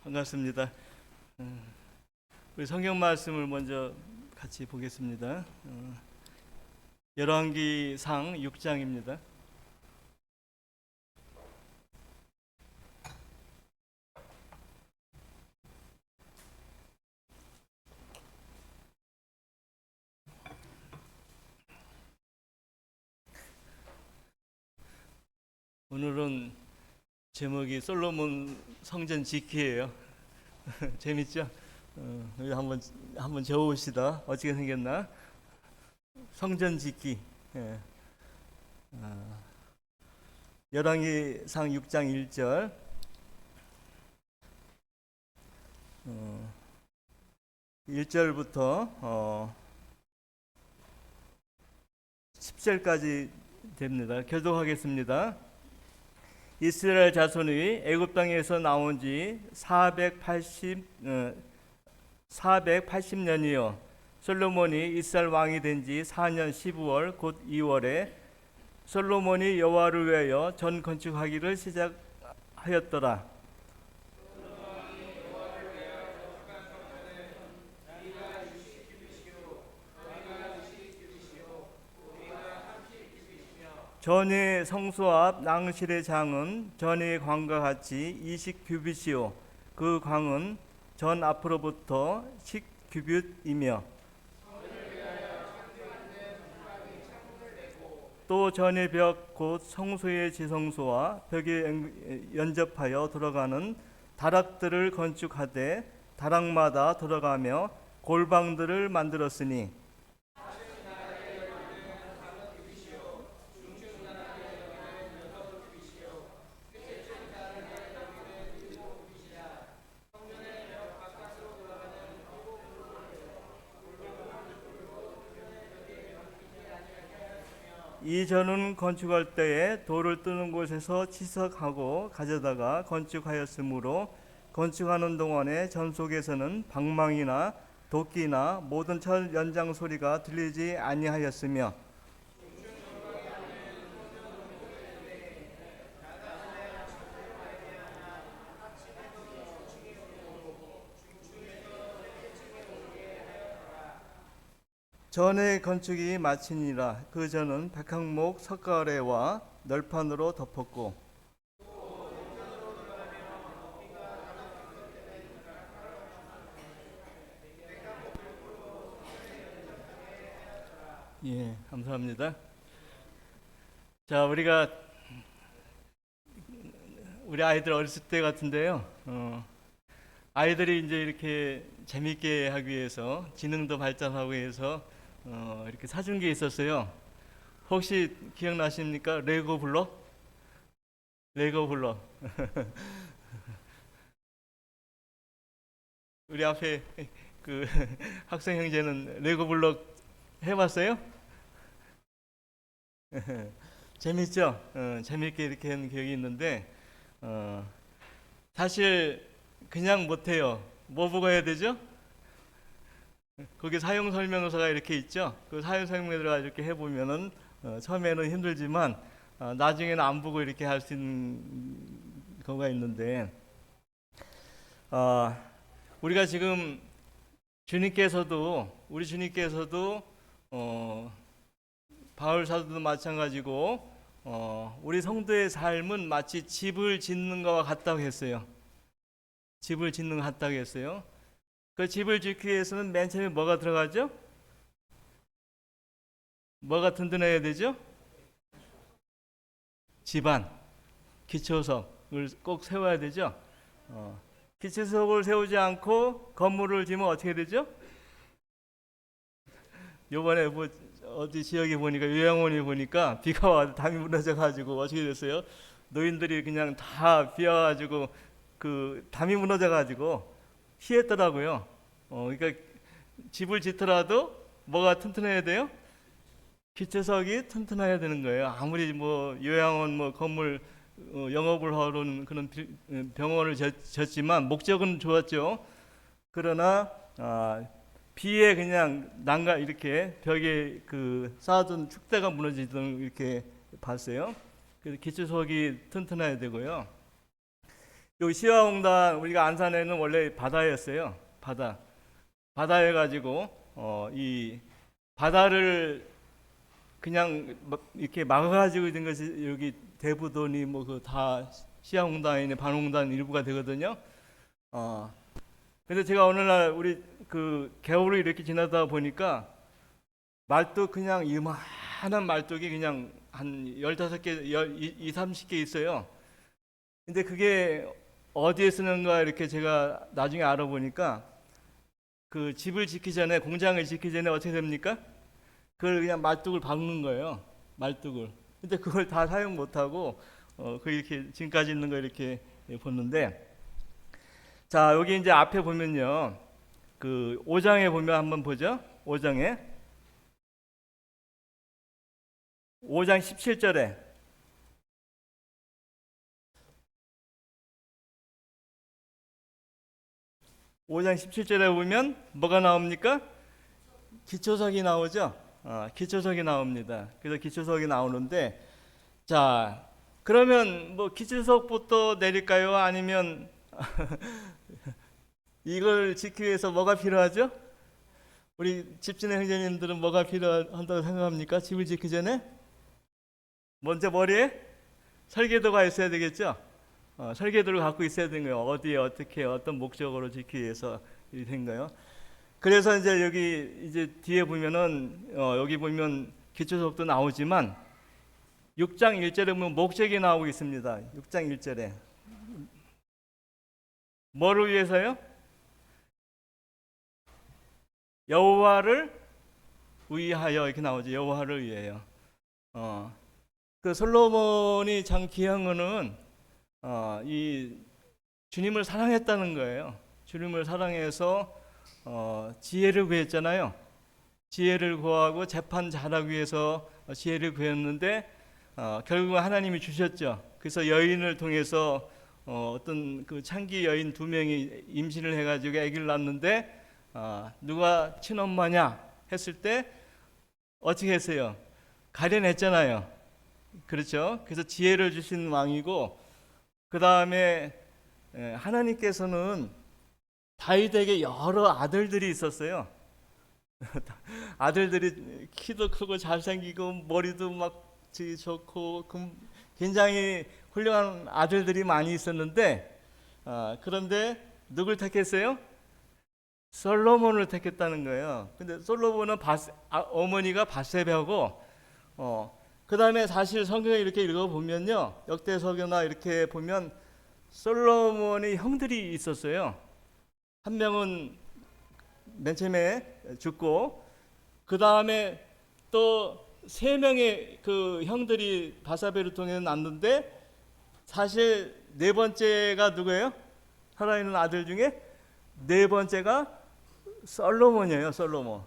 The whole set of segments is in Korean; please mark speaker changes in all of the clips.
Speaker 1: 반갑습니다. 우리 성경 말씀을 먼저 같이 보겠습니다. 열왕기상 6장입니다. 오늘은 제목이 솔로몬 성전 짓기예요. 재밌죠? 여기 한번 적어봅시다. 어떻게 생겼나? 성전 짓기. 예. 열왕기상 6장 1절. 1절부터 10절까지 됩니다. 교독하겠습니다. 이스라엘 자손이 애굽 땅에서 나온 지 480년이요 솔로몬이 이스라엘 왕이 된 지 4년 12월 곧 2월에 솔로몬이 여호와를 위하여 전 건축하기를 시작하였더라. 전의 성소 앞 낭실의 장은 전의 광과 같이 20규빗이요 그 광은 전 앞으로부터 10규빗이며 또 전의 벽 곧 성소의 지성소와 벽에 연접하여 들어가는 다락들을 건축하되 다락마다 들어가며 골방들을 만들었으니 이 전은 건축할 때에 돌을 뜨는 곳에서 치석하고 가져다가 건축하였으므로 건축하는 동안에 전 속에서는 방망이나 도끼나 모든 철 연장 소리가 들리지 아니하였으며 전의 건축이 마치니라. 그 전은 백항목 석가래와 널판으로 덮었고 예, 감사합니다. 자, 우리 아이들 어렸을 때 같은데요. 아이들이 이제 이렇게 재밌게 하기 위해서 지능도 발전하고 위해서 이렇게 사준 게 있었어요. 혹시 기억나십니까? 레고 블록? 레고 블록. 우리 앞에 그 학생 형제는 레고 블록 해봤어요? 재밌죠? 재밌게 이렇게 하는 기억이 있는데 사실 그냥 못해요. 뭐 보고 해야 되죠? 거기 사용 설명서가 이렇게 있죠. 그 사용 설명서를 이렇게 해보면은 처음에는 힘들지만 나중에는 안 보고 이렇게 할 수 있는 거가 있는데 우리가 지금 우리 주님께서도 바울 사도도 마찬가지고 우리 성도의 삶은 마치 집을 짓는 것과 같다고 했어요. 집을 짓는 것 같다고 했어요. 그 집을 짓기 위해서는 맨 처음에 뭐가 들어가죠? 뭐가 든든해야 되죠? 집안, 기초석을 꼭 세워야 되죠. 기초석을 세우지 않고 건물을 지으면 어떻게 되죠? 요번에 뭐 어디 지역에 보니까 요양원에 보니까 비가 와서 담이 무너져 가지고 어떻게 됐어요? 노인들이 그냥 다 비와가지고 그 담이 무너져 가지고 피했더라고요. 그러니까 집을 짓더라도 뭐가 튼튼해야 돼요? 기초석이 튼튼해야 되는 거예요. 아무리 뭐 요양원 뭐 건물 영업을 하는 그런 병원을 졌지만 목적은 좋았죠. 그러나 비에 그냥 이렇게 벽에 그 쌓아둔 축대가 무너지던 이렇게 봤어요. 그래서 기초석이 튼튼해야 되고요. 여기 시화홍단 우리가 안산에는 원래 바다였어요. 바다에 가지고 이 바다를 그냥 이렇게 막아가지고 된 것이 여기 대부도니 뭐 그 다 시야홍단이네 반홍단 일부가 되거든요. 근데 제가 어느 날 우리 그 개울을 이렇게 지나다 보니까 말뚝 그냥 이만한 말뚝이 그냥 한 15개, 20, 30개 있어요. 근데 그게 어디에 쓰는가 이렇게 제가 나중에 알아보니까 그 집을 짓기 전에 공장을 짓기 전에 어떻게 됩니까? 그걸 그냥 말뚝을 박는 거예요. 말뚝을. 근데 그걸 다 사용 못 하고 그 이렇게 지금까지 있는 거 이렇게 보는데 자, 여기 이제 앞에 보면요. 그 5장에 보면 한번 보죠. 5장 17절에 5장 17절에 보면 뭐가 나옵니까? 기초석이 나오죠. 기초석이 나옵니다. 그래서 기초석이 나오는데 자, 그러면 뭐 기초석부터 내릴까요? 아니면 이걸 짓기 위해서 뭐가 필요하죠? 우리 집진의 형제님들은 뭐가 필요한다고 생각합니까? 집을 짓기 전에 먼저 머리에 설계도가 있어야 되겠죠. 설계도를 갖고 있어야 되는 거예요. 어디에 어떻게 어떤 목적으로 짓기 위해서 된 거예요. 그래서 이제 여기 이제 뒤에 보면은 여기 보면 기초석도 나오지만 6장 1절에 보면 목적이 나오고 있습니다. 6장 1절에 뭐를 위해서요? 여호와를 위하여 이렇게 나오죠. 여호와를 위하여. 그 솔로몬이 참 귀한 거는 이 주님을 사랑했다는 거예요. 주님을 사랑해서 지혜를 구했잖아요. 지혜를 구하고 재판 잘하기 위해서 지혜를 구했는데 결국은 하나님이 주셨죠. 그래서 여인을 통해서 어떤 그 창기 여인 2명이 임신을 해가지고 아기를 낳는데 누가 친엄마냐 했을 때 어떻게 했어요? 가려냈잖아요. 그렇죠? 그래서 지혜를 주신 왕이고 그 다음에 하나님께서는 다윗에게 여러 아들들이 있었어요. 아들들이 키도 크고 잘생기고 머리도 막 좋고 굉장히 훌륭한 아들들이 많이 있었는데 그런데 누굴 택했어요? 솔로몬을 택했다는 거예요. 근데 솔로몬은 어머니가 밧세바고 그 다음에 사실 성경에 이렇게 읽어보면요. 역대서기나 이렇게 보면 솔로몬의 형들이 있었어요. 한 명은 맨 처음에 죽고 그 다음에 또 3명의 그 형들이 바사베를 통해 낳는데 사실 4번째가 누구예요? 살아있는 아들 중에 4번째가 솔로몬이에요. 솔로몬.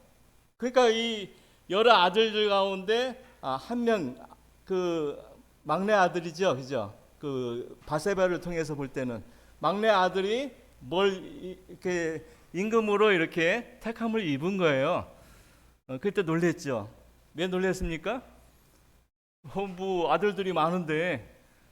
Speaker 1: 그러니까 이 여러 아들들 가운데 한 명 그 막내 아들이죠. 그죠? 그 바세바를 통해서 볼 때는 막내 아들이 뭘 이렇게 임금으로 이렇게 택함을 입은 거예요. 그때 놀랬죠. 왜 놀랬습니까? 뭐 아들들이 많은데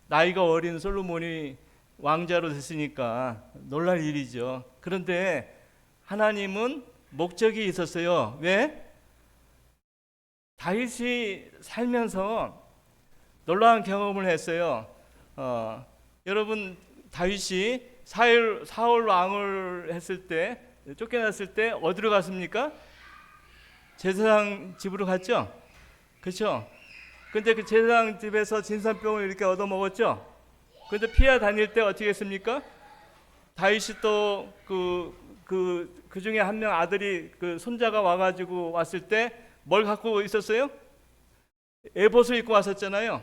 Speaker 1: 나이가 어린 솔로몬이 왕자로 됐으니까 놀랄 일이죠. 그런데 하나님은 목적이 있었어요. 왜? 다윗이 살면서 놀라운 경험을 했어요. 여러분 다윗이 사울 왕을 했을 때 쫓겨났을 때 어디로 갔습니까? 제사장 집으로 갔죠. 그렇죠? 근데 그 제사장 집에서 진산병을 이렇게 얻어 먹었죠. 근데 피해 다닐 때 어떻게 했습니까? 다윗이 또 그 중에 한 명 아들이 그 손자가 와가지고 왔을 때 뭘 갖고 있었어요? 에봇을 입고 왔었잖아요.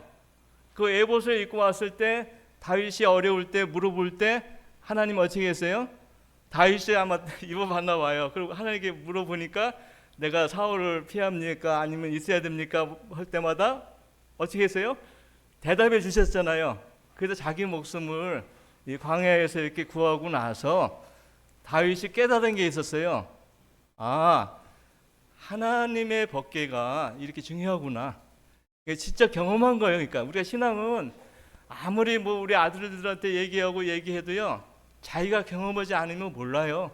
Speaker 1: 그 에봇을 입고 왔을 때 다윗이 어려울 때 무릎을 때 하나님 어떻게 했어요? 다윗이 아마 입어봤나 봐요. 그리고 하나님께 물어보니까 내가 사울을 피합니까? 아니면 있어야 됩니까? 할 때마다 어떻게 했어요? 대답해 주셨잖아요. 그래서 자기 목숨을 이 광야에서 이렇게 구하고 나서 다윗이 깨달은 게 있었어요. 하나님의 법궤가 이렇게 중요하구나. 직접 경험한 거예요. 그러니까 우리가 신앙은 아무리 뭐 우리 아들들한테 얘기해도요, 자기가 경험하지 않으면 몰라요.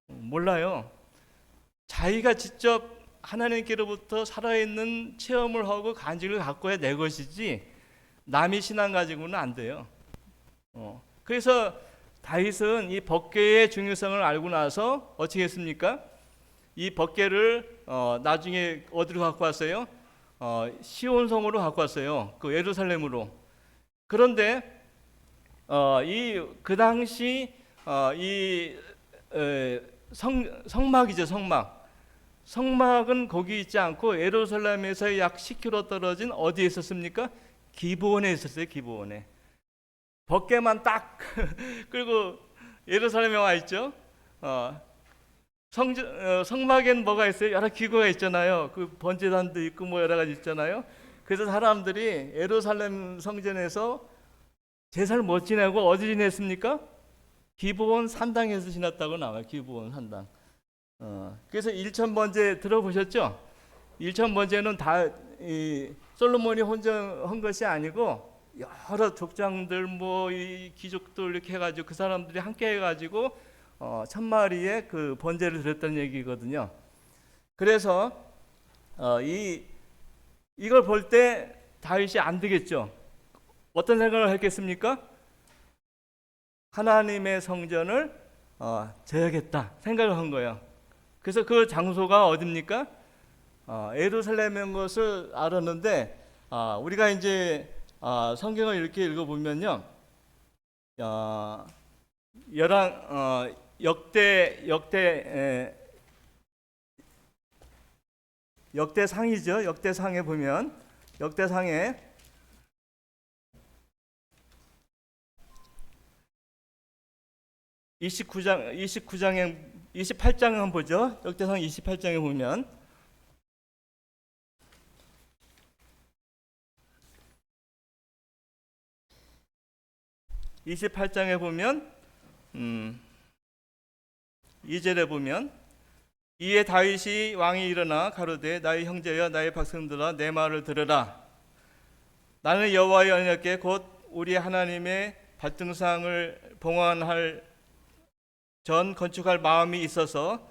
Speaker 1: 몰라요. 자기가 직접 하나님께로부터 살아있는 체험을 하고 간증을 갖고야 내 것이지, 남의 신앙 가지고는 안 돼요. 그래서 다윗은 이 법궤의 중요성을 알고 나서 어떻게 했습니까? 이 법궤를 나중에 어디로 갖고 왔어요? 시온성으로 갖고 왔어요. 그 예루살렘으로. 그런데 그 당시 이 성막이죠, 성막. 성막은 거기 있지 않고 예루살렘에서 약 10km 떨어진 어디에 있었습니까? 기브온에 있었어요. 기브온에. 벗개만 딱 끌고 예루살렘에 와 있죠. 성막에는 뭐가 있어요? 여러 기구가 있잖아요. 그 번제단도 있고 뭐 여러 가지 있잖아요. 그래서 사람들이 예루살렘 성전에서 제사를 못 지내고 어디 지냈습니까? 기브온 산당에서 지냈다고 나와요. 기브온 산당. 그래서 일천번제 들어보셨죠? 일천번제는 다 솔로몬이 혼자 한 것이 아니고 여러 족장들 뭐 이 귀족들 이렇게 해가지고 그 사람들이 함께 해가지고 1000마리의 그 번제를 드렸다는 얘기거든요. 그래서 이걸 볼 때 다윗이 안 되겠죠. 어떤 생각을 했겠습니까? 하나님의 성전을 져야겠다 생각을 한 거예요. 그래서 그 장소가 어디입니까? 예루살렘인 것을 알았는데 우리가 이제 성경을 이렇게 읽어보면요, 역대상이죠. 역대상에 보면 역대상에 28장에 한번 보죠. 역대상 28장에 보면 보면 2절에 보면 이에 다윗이 왕이 일어나 가로되 나의 형제여 나의 백성들아 내 말을 들으라. 나는 여호와의 언약궤 곧 우리 하나님의 발등상을 봉헌할 전 건축할 마음이 있어서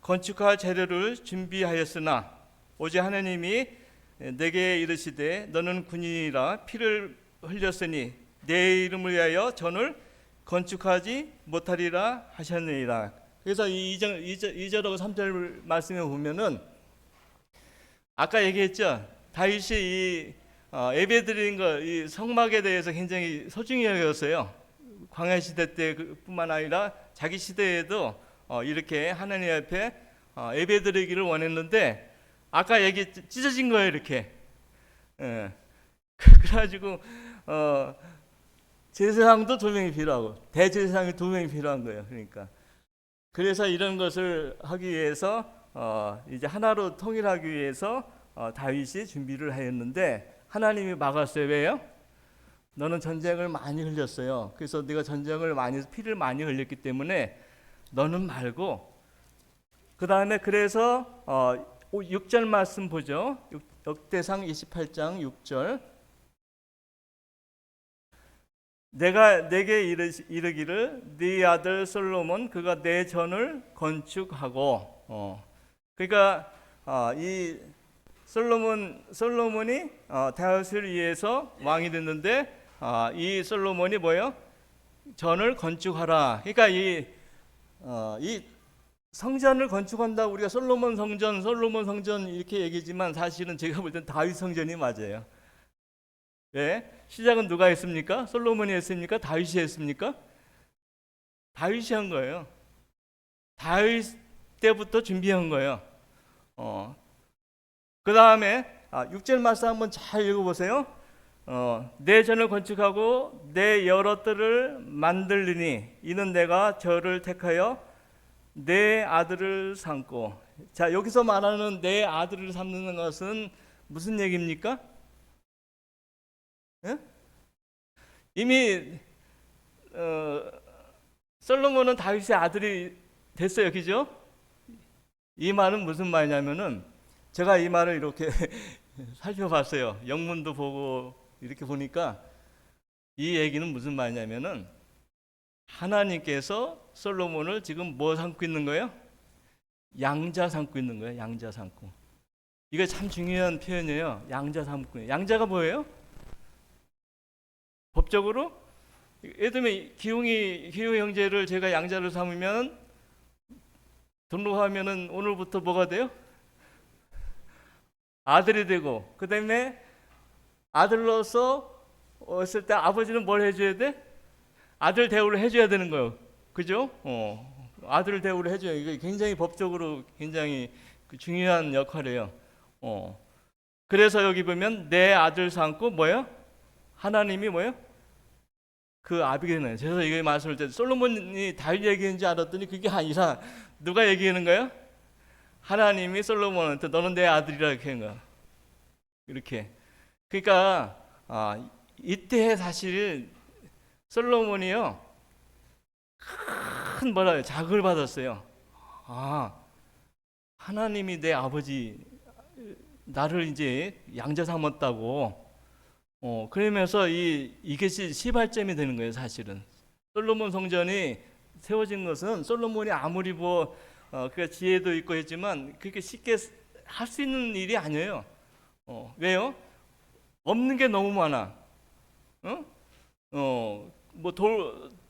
Speaker 1: 건축할 재료를 준비하였으나 오직 하나님이 내게 이르시되 너는 군인이라 피를 흘렸으니 내 이름을 위하여 전을 건축하지 못하리라 하셨느니라. 그래서 2절하고 3절 말씀에 보면은 아까 얘기했죠. 다윗이 이 예배드리는 거, 이 성막에 대해서 굉장히 소중히 여겼어요. 광야 시대 때뿐만 아니라 자기 시대에도 이렇게 하나님 앞에 예배드리기를 원했는데 아까 찢어진 거예요, 이렇게. 그래가지고 제사장도 2명이 필요하고 대제사장이 2명이 필요한 거예요. 그러니까 그래서 이런 것을 하기 위해서 이제 하나로 통일하기 위해서 다윗이 준비를 하였는데 하나님이 막았어요. 왜요? 너는 전쟁을 많이 흘렸어요. 그래서 네가 전쟁을 피를 많이 흘렸기 때문에 너는 말고, 그 다음에 그래서 6절 말씀 보죠. 역대상 28장 6절. 내가 내게 이르기를 네 아들 솔로몬 그가 내 전을 건축하고, 그러니까 이 솔로몬이 다윗을 위해서 왕이 됐는데 이 솔로몬이 뭐예요? 전을 건축하라. 그러니까 이 성전을 건축한다고 우리가 솔로몬 성전 이렇게 얘기지만 사실은 제가 볼 땐 다윗 성전이 맞아요. 왜? 시작은 누가 했습니까? 솔로몬이 했습니까? 다윗이 했습니까? 다윗이 한 거예요. 다윗 때부터 준비한 거예요. 그 다음에 6절 말씀 한번 잘 읽어보세요. 내 전을 건축하고 내 여러 뜰을 만들리니 이는 내가 저를 택하여 내 아들을 삼고. 자, 여기서 말하는 내 아들을 삼는 것은 무슨 얘기입니까? 예? 이미 솔로몬은 다윗의 아들이 됐어요, 그죠? 이 말은 무슨 말이냐면은 제가 이 말을 이렇게 살펴봤어요. 영문도 보고 이렇게 보니까 이 얘기는 무슨 말이냐면은 하나님께서 솔로몬을 지금 뭐 삼고 있는 거예요? 양자 삼고 있는 거예요. 양자 삼고. 이거 참 중요한 표현이에요. 양자 삼고. 양자가 뭐예요? 법적으로 예를 들면 기웅이 형제를 제가 양자를 삼으면 등록하면은 오늘부터 뭐가 돼요? 아들이 되고, 그 다음에 아들로서 했을 때 아버지는 뭘 해줘야 돼? 아들 대우를 해줘야 되는 거예요. 그죠? 아들 대우를 해줘요. 이게 굉장히 법적으로 굉장히 중요한 역할이에요. 그래서 여기 보면 내 아들 삼고 뭐예요? 하나님이 뭐예요? 그 아비게는. 그래서 이게 말씀을 때 솔로몬이 다윗 얘기인 줄 알았더니 그게 아니라 누가 얘기하는 거예요? 하나님이 솔로몬한테 너는 내 아들이라 이렇게 한 거야. 이렇게. 그러니까 이때 사실 솔로몬이요 큰 뭐라 해요? 자극을 받았어요. 하나님이 내 아버지 나를 이제 양자 삼았다고. 그러면서 이게 시발점이 되는 거예요, 사실은. 솔로몬 성전이 세워진 것은 솔로몬이 아무리 그가 지혜도 있고 했지만 그렇게 쉽게 할 수 있는 일이 아니에요. 왜요? 없는 게 너무 많아.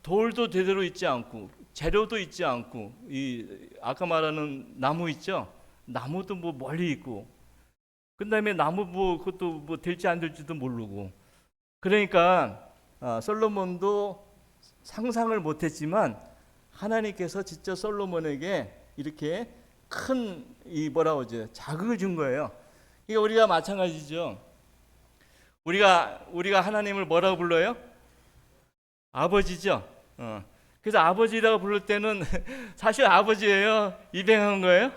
Speaker 1: 돌도 제대로 있지 않고 재료도 있지 않고 아까 말하는 나무 있죠? 나무도 멀리 있고 그다음에 나무 그것도 될지 안 될지도 모르고 그러니까 솔로몬도 상상을 못했지만 하나님께서 진짜 솔로몬에게 이렇게 큰 자극을 준 거예요. 이게 우리가 마찬가지죠. 우리가 하나님을 뭐라고 불러요? 아버지죠. 그래서 아버지라고 부를 때는 사실 아버지예요? 입양한 거예요?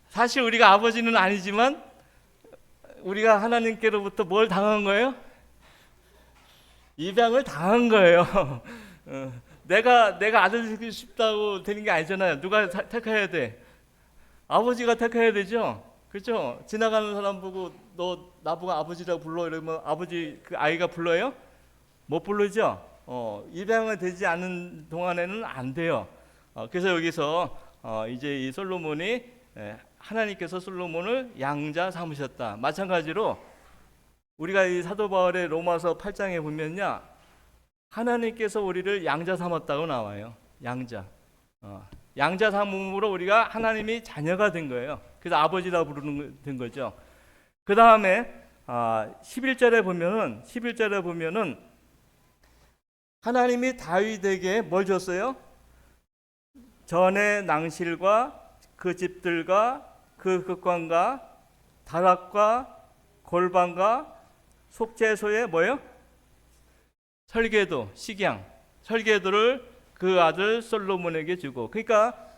Speaker 1: 사실 우리가 아버지는 아니지만 우리가 하나님께로부터 뭘 당한 거예요? 입양을 당한 거예요. 내가 아들 되고 싶다고 되는 게 아니잖아요. 누가 택해야 돼? 아버지가 택해야 되죠. 그렇죠? 지나가는 사람 보고 너 나보고 아버지라고 불러 이러면 아버지 그 아이가 불러요? 못 부르죠. 입양이 되지 않은 동안에는 안 돼요. 그래서 여기서 이제 이 솔로몬이 하나님께서 솔로몬을 양자 삼으셨다. 마찬가지로 우리가 이 사도 바울의 로마서 8장에 보면요, 하나님께서 우리를 양자 삼았다고 나와요. 양자 삼음으로 우리가 하나님이 자녀가 된 거예요. 그래서 아버지라고 부르는 된 거죠. 그 다음에 11절에 보면은 하나님이 다윗에게 뭘 줬어요? 전의 낭실과 그 집들과 그 극관과 다락과 골방과 속죄소의 뭐예요? 설계도, 식양, 설계도를 그 아들 솔로몬에게 주고. 그러니까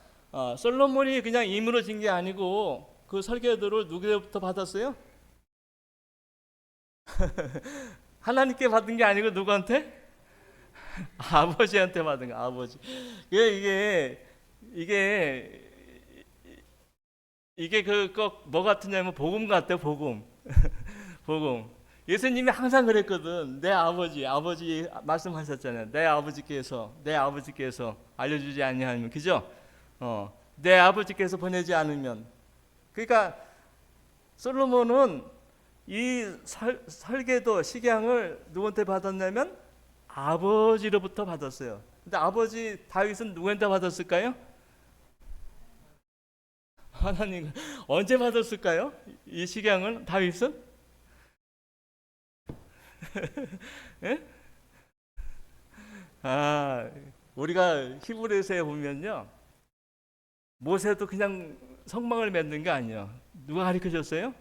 Speaker 1: 솔로몬이 그냥 임으로 진 게 아니고 그 설계도를 누구로부터 받았어요? 하나님께 받은 게 아니고 누구한테? 아버지한테 받은 거. 아버지. 이게 꼭 뭐 같으냐면 복음 같아요. 복음. 복음. 예수님이 항상 그랬거든. 내 아버지 말씀하셨잖아요. 내 아버지께서 알려주지 아니하면, 그죠? 내 아버지께서 보내지 않으면. 그러니까 솔로몬은 이 설계도 식양을 누구한테 받았냐면 아버지로부터 받았어요. 근데 아버지 다윗은 누구한테 받았을까요? 하나님. 언제 받았을까요? 이 식양을 다윗은? 예? 우리가 히브리서에 보면요, 모세도 그냥 성막을 만든 게 아니에요. 누가 가르쳐 줬어요?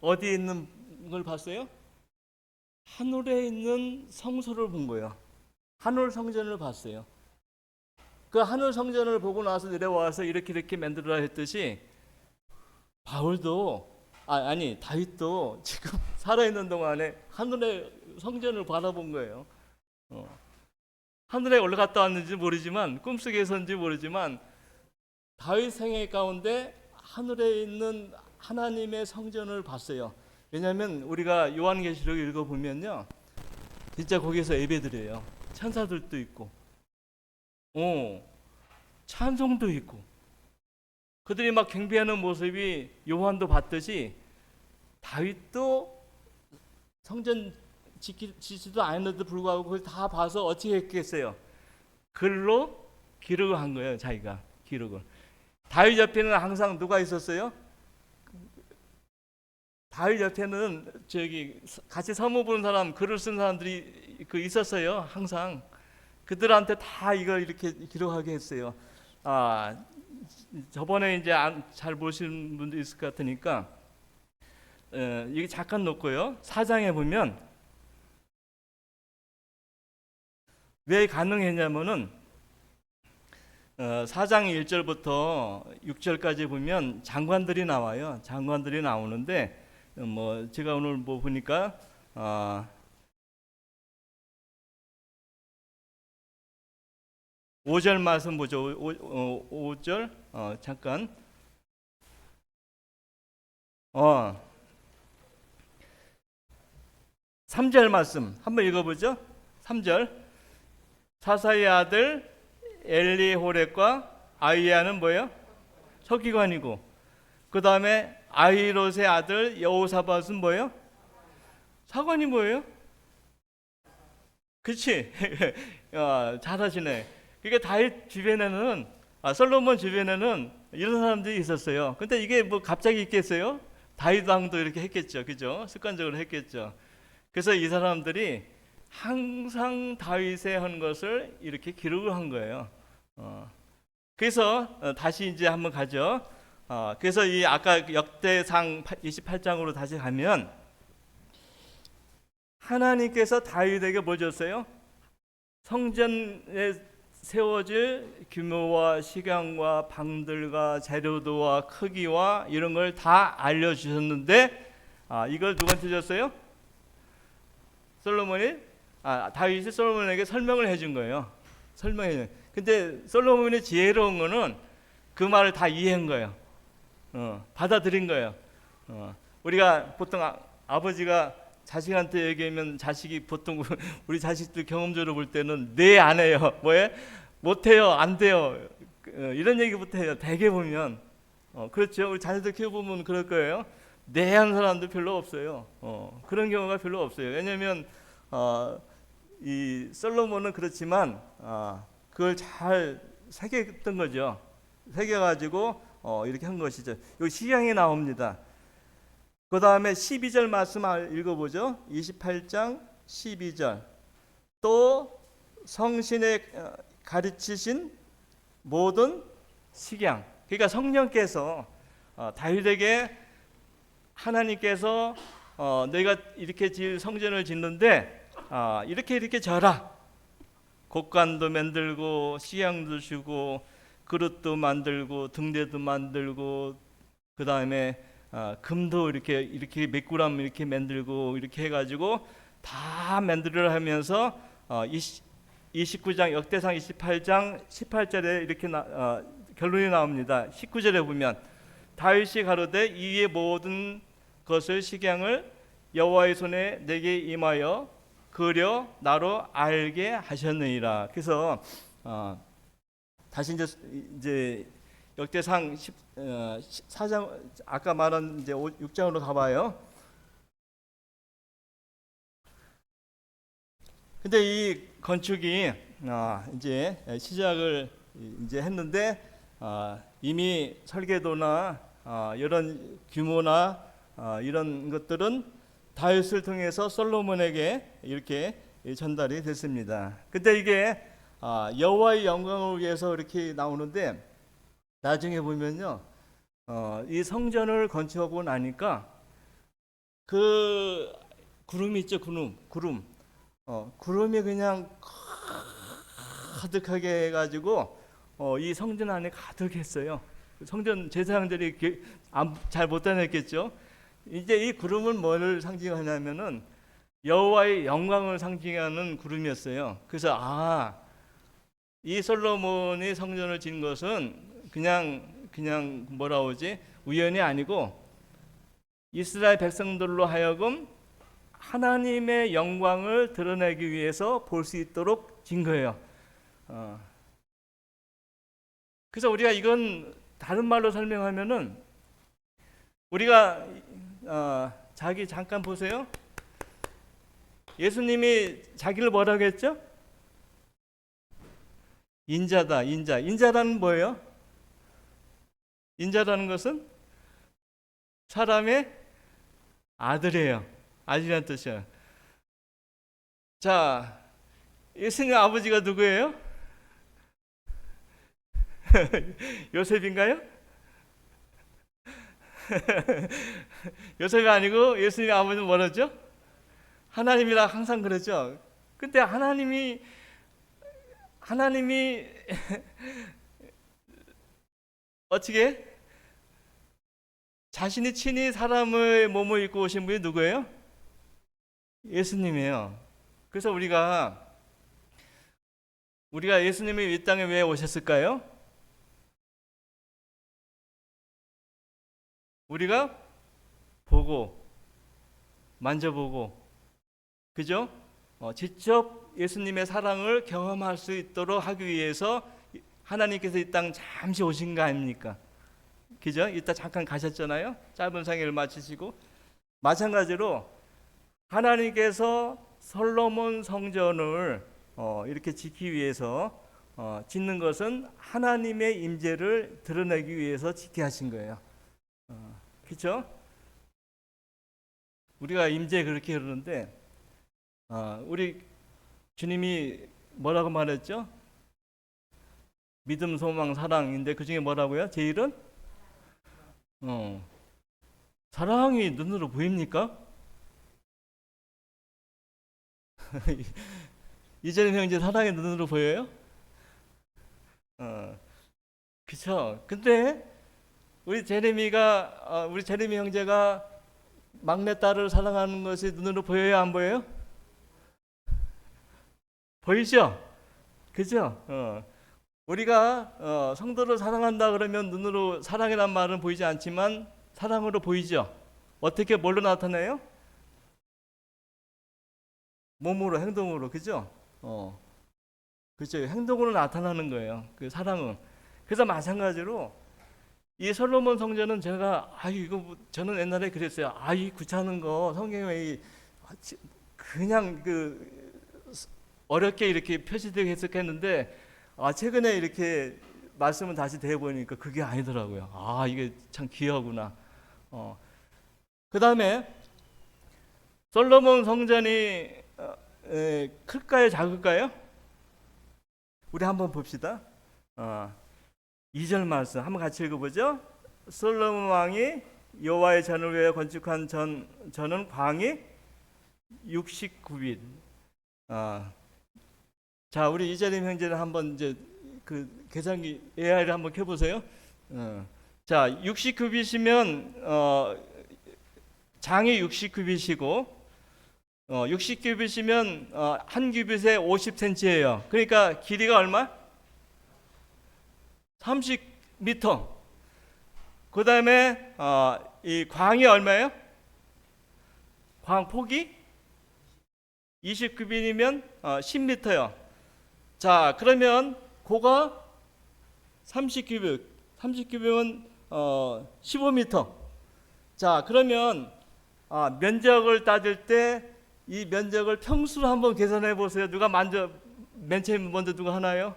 Speaker 1: 어디에 있는 걸 봤어요? 하늘에 있는 성소를 본 거예요. 하늘 성전을 봤어요. 그 하늘 성전을 보고 나서 내려와서 이렇게 만들어라 했듯이 다윗도 지금 살아있는 동안에 하늘의 성전을 바라본 거예요. 하늘에 올라갔다 왔는지 모르지만, 꿈속에서인지 모르지만 다윗 생애 가운데 하늘에 있는 하나님의 성전을 봤어요. 왜냐하면 우리가 요한계시록 읽어보면요, 진짜 거기서 예배드려요. 천사들도 있고, 찬송도 있고, 그들이 막 경배하는 모습이 요한도 봤듯이 다윗도 성전 지지도 않았는데도 불구하고 그걸 다 봐서 어떻게 했겠어요? 글로 기록을 한 거예요. 자기가 기록을. 다윗 옆에는 항상 누가 있었어요? 다윗 옆에는 저기 같이 서무 보는 사람, 글을 쓴 사람들이 있었어요. 항상 그들한테 다 이걸 이렇게 기록하게 했어요. 저번에 이제 잘 보시는 분도 있을 것 같으니까 이게 잠깐 놓고요. 4장에 보면 왜 가능했냐면은 4장 1절부터 6절까지 보면 장관들이 나와요. 장관들이 나오는데 뭐 제가 오늘 뭐 보니까 5절 말씀 보죠. 5절 잠깐 3절 말씀 한번 읽어보죠. 3절 사사의 아들 엘리호렙과 아이야는 뭐예요? 서기관이고, 그 다음에 아히롯의 아들 여호사밧은 뭐예요? 사관이 뭐예요? 그렇지. 잘하시네. 그러니까 다윗 주변에는 솔로몬 주변에는 이런 사람들이 있었어요. 근데 이게 뭐 갑자기 있겠어요? 다윗 왕도 이렇게 했겠죠, 그죠? 습관적으로 했겠죠. 그래서 이 사람들이 항상 다윗의 한 것을 이렇게 기록을 한 거예요. 그래서 다시 이제 한번 가죠. 그래서 이 아까 역대상 28장으로 다시 가면 하나님께서 다윗에게 뭐 줬어요? 성전에 세워질 규모와 시간과 방들과 재료도와 크기와 이런 걸 다 알려주셨는데 이걸 누구한테 줬어요? 솔로몬이 다윗이 솔로몬에게 설명을 해준 거예요. 설명해. 근데 솔로몬이 지혜로운 거는 그 말을 다 이해한 거예요. 받아들인 거예요. 우리가 보통 아버지가 자식한테 얘기하면 자식이 보통 우리 자식들 경험적으로 볼 때는 네 안 해요. 뭐해? 못해요. 안 돼요. 이런 얘기부터 해요. 대개 보면 그렇죠. 우리 자녀들 키워보면 그럴 거예요. 네 하는 사람도 별로 없어요. 그런 경우가 별로 없어요. 왜냐하면 이 솔로몬은 그렇지만 그걸 잘 새겼던 거죠. 새겨가지고 이렇게 한 것이죠. 여기 시향이 나옵니다. 그 다음에 12절 말씀 읽어보죠. 28장 12절. 또 성신에 가르치신 모든 식양. 그러니까 성령께서 다윗에게 하나님께서 내가 이렇게 성전을 짓는데 이렇게 져라. 곡간도 만들고 식양도 주고 그릇도 만들고 등대도 만들고 그 다음에 금도 이렇게 몇 그램 이렇게 만들고 이렇게 해가지고 다 만들으려 하면서 29장 역대상 28장 18절에 이렇게 결론이 나옵니다. 19절에 보면 다윗이 가로되 이의 모든 것을 식양을 여호와의 손에 내게 임하여 그려 나로 알게 하셨느니라. 그래서 다시 이제 역대상 14장 아까 말한 이제 6장으로 가봐요. 근데 이 건축이 이제 시작을 이제 했는데 이미 설계도나 이런 규모나 이런 것들은 다윗을 통해서 솔로몬에게 이렇게 전달이 됐습니다. 근데 이게 여호와의 영광을 위해서 이렇게 나오는데 나중에 보면요, 이 성전을 건축하고 나니까 그 구름이 있죠, 구름. 구름이 그냥 가득하게 해가지고 이 성전 안에 가득했어요. 성전 제사장들이 잘 못 다녔겠죠. 이제 이 구름은 뭐를 상징하냐면은 여호와의 영광을 상징하는 구름이었어요. 그래서 이 솔로몬이 성전을 짓는 것은 그냥 뭐라 하지 우연이 아니고 이스라엘 백성들로 하여금 하나님의 영광을 드러내기 위해서 볼 수 있도록 진 거예요. 그래서 우리가 이건 다른 말로 설명하면은 우리가 자기 잠깐 보세요. 예수님이 자기를 뭐라고 했죠? 인자다, 인자. 인자라는 뭐예요? 인자라는 것은 사람의 아들이에요. 아들이라는 뜻이에요. 자, 예수님 아버지가 누구예요? 요셉인가요? 요셉이 아니고 예수님의 아버지는 뭐라죠? 하나님이라 항상 그러죠. 근데 하나님이 어떻게 자신이 친히 사람의 몸을 입고 오신 분이 누구예요? 예수님이에요. 그래서 우리가 예수님이 이 땅에 왜 오셨을까요? 우리가 보고 만져보고, 그죠? 직접 예수님의 사랑을 경험할 수 있도록 하기 위해서 하나님께서 이 땅 잠시 오신 거 아닙니까? 그죠? 이따 잠깐 가셨잖아요. 짧은 생애를 마치시고. 마찬가지로 하나님께서 솔로몬 성전을 이렇게 짓기 위해서 짓는 것은 하나님의 임재를 드러내기 위해서 짓게 하신 거예요. 그렇죠? 우리가 임재 그렇게 그러는데 우리 주님이 뭐라고 말했죠? 믿음, 소망, 사랑인데 그 중에 뭐라고요? 제일은 사랑이 눈으로 보입니까? 이재림 형제 사랑이 눈으로 보여요? 그쵸? 근데 우리 제레미 형제가 막내딸을 사랑하는 것이 눈으로 보여요, 안 보여요? 보이죠? 그죠? 우리가 성도를 사랑한다 그러면 눈으로 사랑이란 말은 보이지 않지만 사랑으로 보이죠? 어떻게 뭘로 나타내요? 몸으로, 행동으로, 그죠? 그죠? 행동으로 나타나는 거예요. 그 사랑은. 그래서 마찬가지로 이 솔로몬 성전은 제가 이거 저는 옛날에 그랬어요. 이 귀찮은 거 성경에 그냥 어렵게 이렇게 표시되게 해석했는데 최근에 이렇게 말씀을 다시 대해보니까 그게 아니더라고요. 이게 참 귀하구나. 그 다음에 솔로몬 성전이 클까요, 작을까요? 우리 한번 봅시다. 2절 말씀 한번 같이 읽어보죠. 솔로몬 왕이 여호와의 전을 위해 건축한 전은 광이 69빛. 자, 우리 이재림 형제는 한번 이제 그 계산기 AI를 한번 켜보세요. 자, 69빛이면 장이 69빛이고 60규빗이면 한 규빗에 50cm예요. 그러니까 길이가 얼마? 30m. 그 다음에 이 광이 얼마예요? 광 폭이 20규빗이면 10m요. 자, 그러면 고가 30규빗. 30규빗은 15m. 자, 그러면 면적을 따질 때 이 면적을 평수로 한번 계산해 보세요. 누가 맨 처음 먼저 누가 하나요?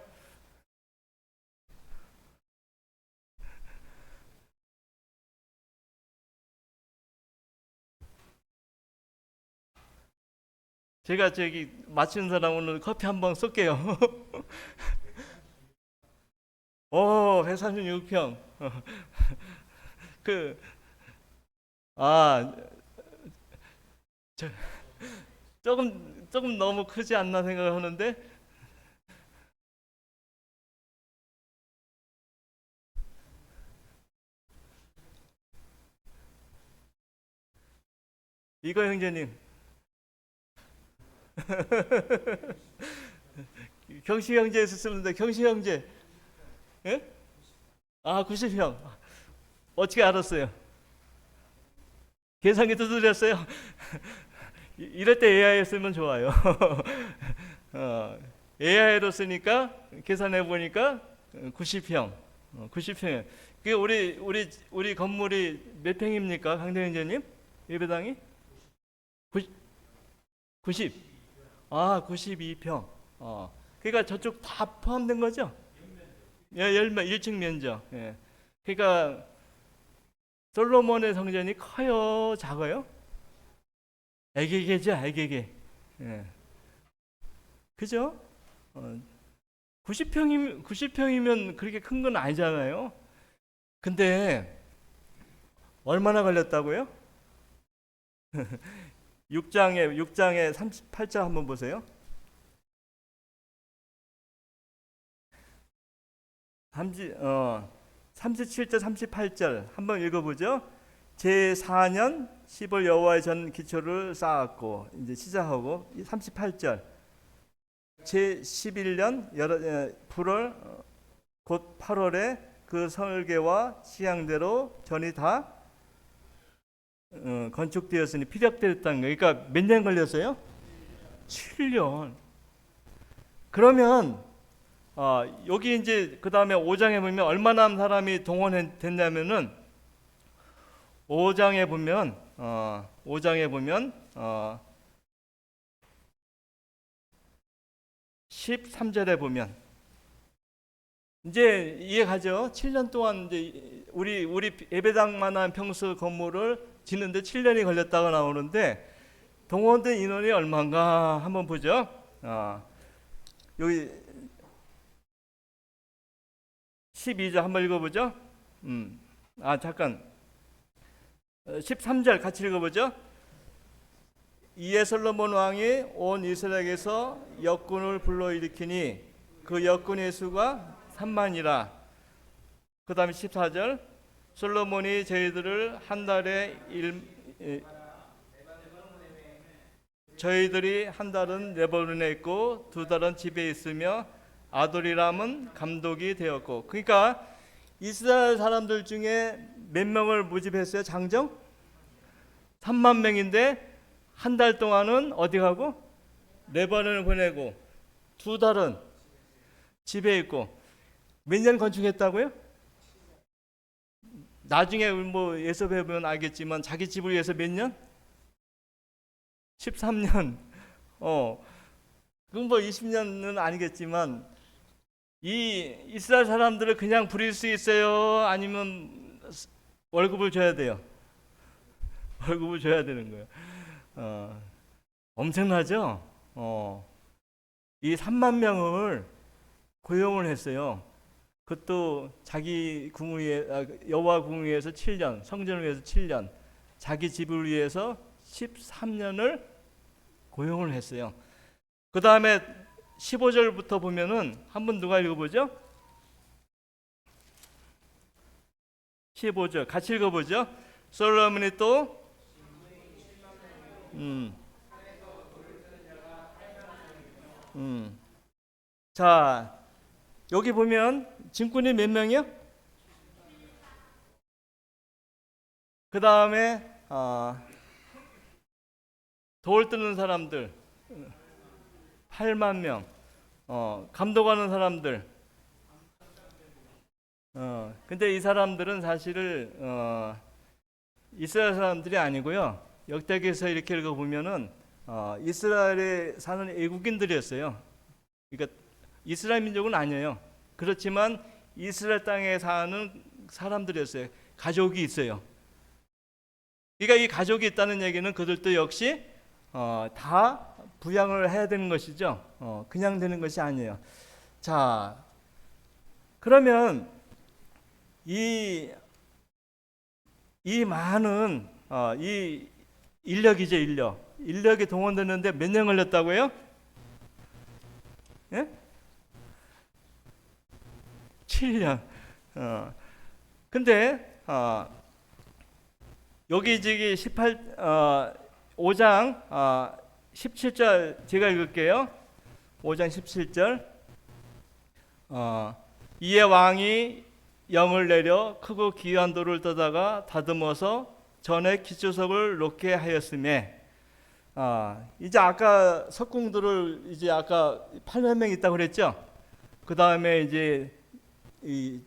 Speaker 1: 제가 저기 맞히는 사람 오늘 커피 한 번 쏠게요. 136평. 조금 너무 크지 않나 생각을 하는데 이거 형제님 경시 형제에서 쓰는데 경시 형제 예? 90평 어떻게 알았어요? 계산기 두드렸어요. 이럴 때 AI 쓰면 좋아요. AI로 쓰니까 계산해 보니까 90평. 90평. 그 우리 건물이 몇 평입니까, 강대현재님? 예배당이? 90. 아, 92평. 그러니까 저쪽 다 포함된 거죠? 예, 1층 면적. 예. 그러니까 솔로몬의 성전이 커요, 작아요? 애기게죠, 애기게. 예. 그죠? 90평이면 그렇게 큰 건 아니잖아요. 근데 얼마나 걸렸다고요? 6장에 38절 한번 보세요. 37절 38절 한번 읽어보죠. 제4년 10월 여호와의 전 기초를 쌓았고, 이제 시작하고 38절 제11년 8월 곧 8월에 그 설계와 시향대로 전이 다 건축되었으니 피력되었다는 거예요. 그러니까 몇 년 걸렸어요? 7년. 그러면 여기 이제 그 다음에 5장에 보면 얼마나 사람이 동원됐냐면은 5장에 보면 13절에 보면 이제 이해가죠? 7년 동안 이제 우리 예배당만한 평수 건물을 짓는데 7년이 걸렸다고 나오는데 동원된 인원이 얼마인가 한번 보죠. 여기 12절 한번 읽어보죠. 잠깐 13절 같이 읽어보죠. 이에 솔로몬 왕이 온 이스라엘에서 역군을 불러일으키니 그 역군의 수가 3만이라. 그 다음에 14절 솔로몬이 저희들을 한 달에 저희들이 한 달은 레바논에 있고 두 달은 집에 있으며 아도리람은 감독이 되었고. 그러니까 이스라엘 사람들 중에 몇 명을 모집했어요? 장정? 3만 명인데 한 달 동안은 어디 가고? 레바논을 보내고 두 달은 집에 있고. 몇 년 건축했다고요? 나중에 뭐 예습해 보면 알겠지만 자기 집을 위해서 몇 년? 13년. 그건 뭐 20년은 아니겠지만 이 이스라엘 사람들을 그냥 부릴 수 있어요? 아니면 월급을 줘야 돼요? 월급을 줘야 되는 거예요. 엄청나죠? 이 3만 명을 고용을 했어요. 그것도 자기 궁을 위해 여호와 궁을 위해서 7년, 성전을 위해서 7년, 자기 집을 위해서 13년을 고용을 했어요. 그 다음에 15절부터 보면은 한번 누가 읽어보죠? 15절 같이 읽어보죠. 솔로몬이 또 자, 여기 보면 짐꾼이 몇 명이요? 그 다음에 돌 뜨는 사람들 8만 명, 감독하는 사람들. 근데 이 사람들은 사실은 이스라엘 사람들이 아니고요. 역대기에서 이렇게 읽어보면은 이스라엘에 사는 외국인들이었어요. 그러니까 이스라엘 민족은 아니에요. 그렇지만 이스라엘 땅에 사는 사람들이었어요. 가족이 있어요. 그러니까 이 가족이 있다는 얘기는 그들도 역시 다 부양을 해야 되는 것이죠. 그냥 되는 것이 아니에요. 자, 그러면 이 많은 이 인력이죠, 인력이 동원됐는데 몇 년 걸렸다고요? 예? 7년. 근데 여기 저기 5장 17절 제가 읽을게요. 5장 17절. 이에 왕이 영을 내려 크고 기이한 돌을 떠다가 다듬어서 전에 기초석을 놓게 하였음에 이제 아까 석궁들을 이제 아까 8만 명 있다고 그랬죠. 그 다음에 이제 이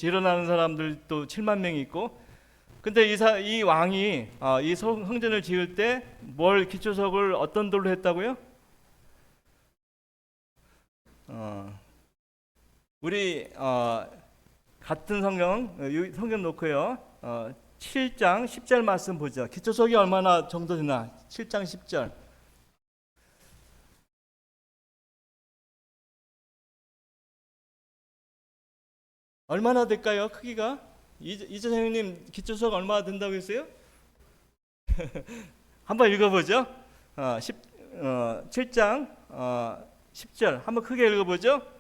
Speaker 1: 일어나는 사람들 또 7만 명이 있고. 근데 이 왕이 이 성전을 지을 때 뭘 기초석을 어떤 돌로 했다고요? 우리 같은 성경 놓고요. 7장 10절 말씀 보죠. 기초석이 얼마나 정도 되나? 7장 10절. 얼마나 될까요? 크기가? 이재 선생님 기초석 얼마나 된다고 했어요? 한번 읽어보죠. 7장 10절 한번 크게 읽어보죠.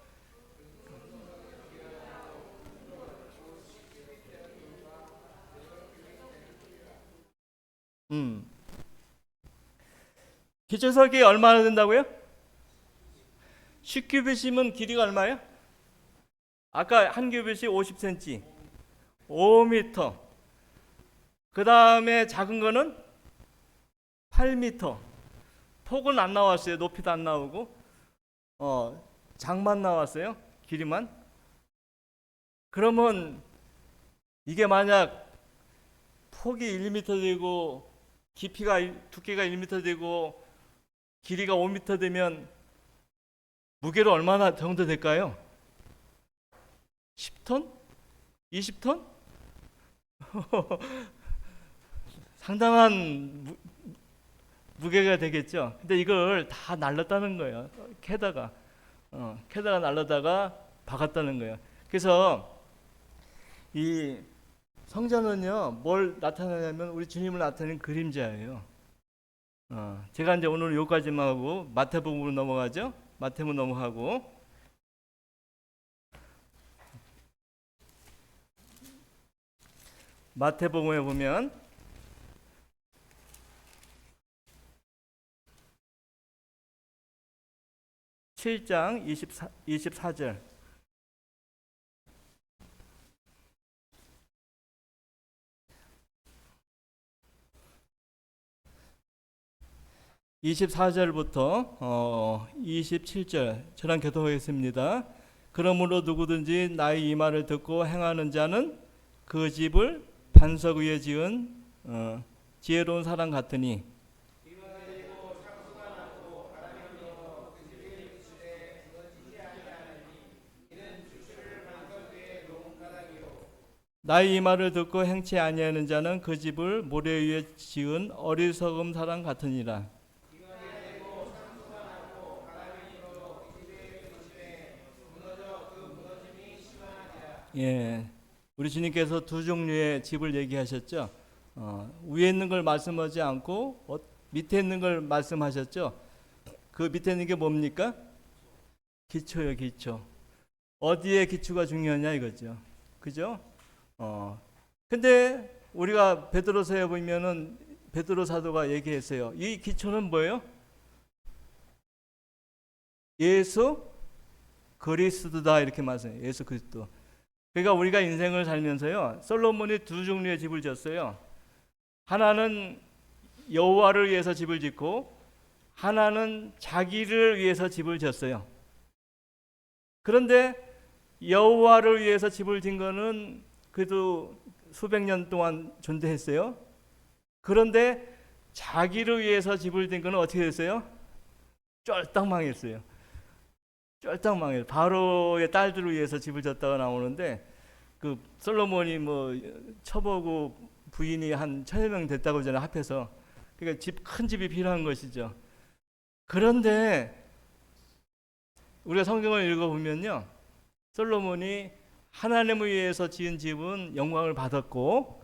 Speaker 1: 기초석이 얼마나 된다고요? 10규빗이면 길이가 얼마예요? 아까 한 규빗이 50cm, 5m. 그 다음에 작은 거는 8m. 폭은 안 나왔어요. 높이도 안 나오고, 장만 나왔어요. 길이만. 그러면 이게 만약 폭이 1m 되고 두께가 1m 되고 길이가 5m 되면 무게로 얼마나 정도 될까요? 10톤? 20톤? 상당한 무게가 되겠죠. 근데 이걸 다 날랐다는 거예요. 캐다가 날라다가 박았다는 거예요. 그래서 이 성전은요, 뭘 나타내냐면 우리 주님을 나타내는 그림자예요. 제가 이제 오늘 여기까지만 하고 마태복음으로 넘어가죠. 마태복음 넘어가고 마태복음에 보면 7장 24절. (24절부터) 27절 저랑 교독하겠습니다. 그러므로 누구든지 나의 이 말을 듣고 행하는 자는 그 집을 반석 위에 지은 지혜로운 사람 같으니 나의 이 말을 듣고 행치 아니하는 자는 그 집을 모래 위에 지은 어리석은 사람 같으니라. 예, 우리 주님께서 두 종류의 집을 얘기하셨죠. 위에 있는 걸 말씀하지 않고 밑에 있는 걸 말씀하셨죠. 그 밑에 있는 게 뭡니까? 기초요, 기초. 어디에 기초가 중요하냐 이거죠. 그죠? 근데 우리가 베드로서에 보면은 베드로 사도가 얘기했어요. 이 기초는 뭐예요? 예수 그리스도다 이렇게 말해요. 예수 그리스도. 그러니까 우리가 인생을 살면서요, 솔로몬이 두 종류의 집을 지었어요. 하나는 여호와를 위해서 집을 짓고 하나는 자기를 위해서 집을 지었어요. 그런데 여호와를 위해서 집을 진 거는 그래도 수백 년 동안 존재했어요. 그런데 자기를 위해서 집을 진 거는 어떻게 됐어요? 쫄딱 망했어요. 쫄딱 망해요. 바로의 딸들을 위해서 집을 졌다가 나오는데 그 솔로몬이 뭐 처보고 부인이 한 1000여 명 됐다고 전에 합해서, 그러니까 큰 집이 필요한 것이죠. 그런데 우리가 성경을 읽어보면요, 솔로몬이 하나님을 위해서 지은 집은 영광을 받았고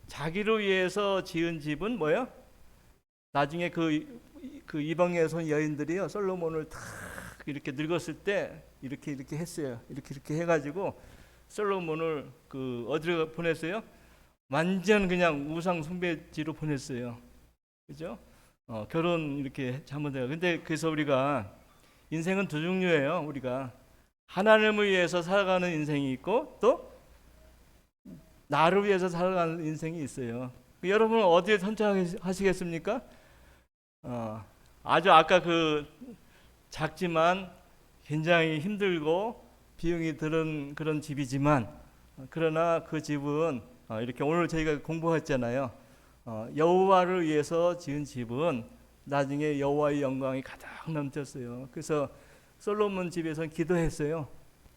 Speaker 1: 자기를 위해서 지은 집은 뭐예요? 나중에 그 이방에서 온 여인들이요, 솔로몬을 다 이렇게 늙었을 때 이렇게 했어요. 이렇게 해가지고 솔로몬을 어디로 보냈어요? 완전 그냥 우상 숭배지로 보냈어요. 그죠? 결혼 이렇게 잘못해요. 근데 그래서 우리가 인생은 두 종류예요. 우리가 하나님을 위해서 살아가는 인생이 있고 또 나를 위해서 살아가는 인생이 있어요. 여러분은 어디에 선택하시겠습니까? 아주 아까 그 작지만 굉장히 힘들고 비용이 드는 그런 집이지만, 그러나 그 집은 이렇게 오늘 저희가 공부했잖아요. 여호와를 위해서 지은 집은 나중에 여호와의 영광이 가득 넘쳤어요. 그래서 솔로몬 집에서 기도했어요.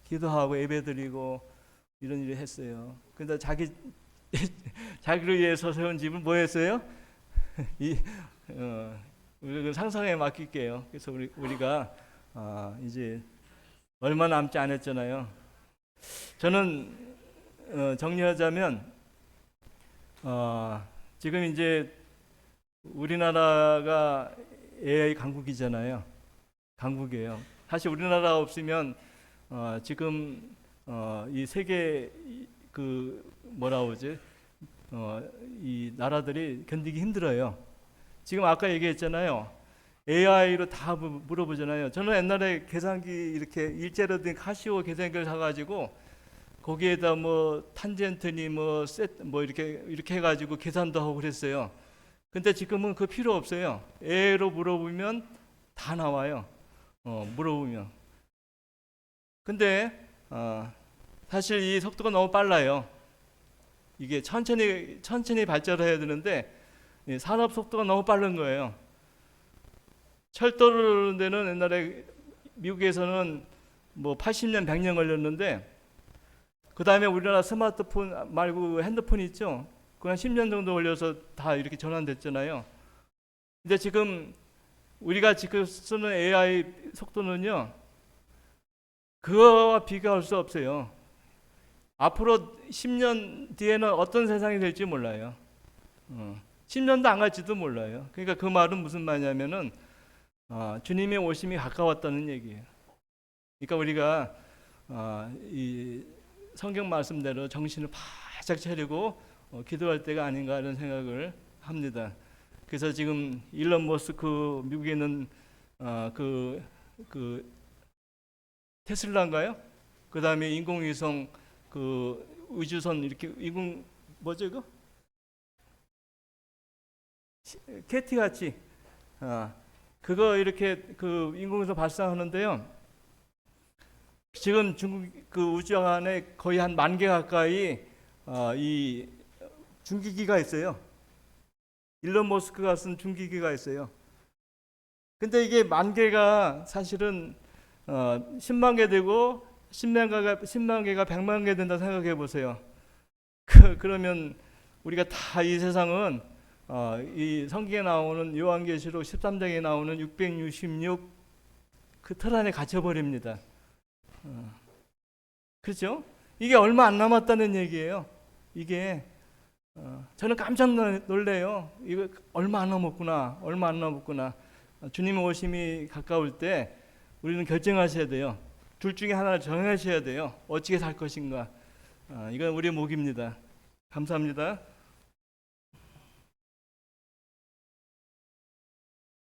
Speaker 1: 기도하고 예배드리고 이런 일을 했어요. 근데 자기를 위해서 세운 집은 뭐였어요? 우리가 상상에 맡길게요. 그래서 우리가 이제 얼마 남지 않았잖아요. 저는 정리하자면 지금 이제 우리나라가 AI 강국이잖아요. 강국이에요. 사실 우리나라 없으면 지금 이 세계 그 뭐라 그러지? 이 나라들이 견디기 힘들어요. 지금 아까 얘기했잖아요. AI로 다 물어보잖아요. 저는 옛날에 계산기 이렇게 일제로 된 카시오 계산기를 사가지고 거기에다 뭐 탄젠트니 뭐 이렇게 해가지고 계산도 하고 그랬어요. 근데 지금은 그 필요 없어요. AI로 물어보면 다 나와요. 물어보면. 근데 사실 이 속도가 너무 빨라요. 이게 천천히 발전을 해야 되는데 산업 속도가 너무 빠른 거예요. 철도를 오는 데는 옛날에 미국에서는 뭐 80년, 100년 걸렸는데, 그 다음에 우리나라 스마트폰 말고 핸드폰 있죠? 그건 10년 정도 걸려서 다 이렇게 전환됐잖아요. 근데 지금 우리가 지금 쓰는 AI 속도는요, 그거와 비교할 수 없어요. 앞으로 10년 뒤에는 어떤 세상이 될지 몰라요. 10년도 안 갈지도 몰라요. 그러니까 그 말은 무슨 말이냐면은 주님의 오심이 가까웠다는 얘기예요. 그러니까 우리가 이 성경 말씀대로 정신을 바짝 차리고 기도할 때가 아닌가 이런 생각을 합니다. 그래서 지금 일론 머스크 미국에 있는 그 테슬라인가요? 그 다음에 인공위성 그 우주선 이렇게 뭐죠 이거? 캐티 같이 그거 이렇게 그 인공위성 발사하는데요. 지금 중국 그 우주안에 거의 한 10,000개 가까이 이 중기기가 있어요. 일론 머스크가 쓴 중기기가 있어요. 근데 이게 10,000개가 사실은 10만 개 되고 10만 개가 100만 개 된다 생각해 보세요. 그러면 우리가 다 이 세상은 이 성경에 나오는 요한계시록 13장에 나오는 666 그 틀 안에 갇혀 버립니다. 그렇죠? 이게 얼마 안 남았다는 얘기예요. 이게 저는 깜짝 놀래요. 이거 얼마 안 남았구나. 주님의 오심이 가까울 때 우리는 결정하셔야 돼요. 둘 중에 하나를 정하셔야 돼요. 어떻게 살 것인가. 이건 우리의 목입니다. 감사합니다.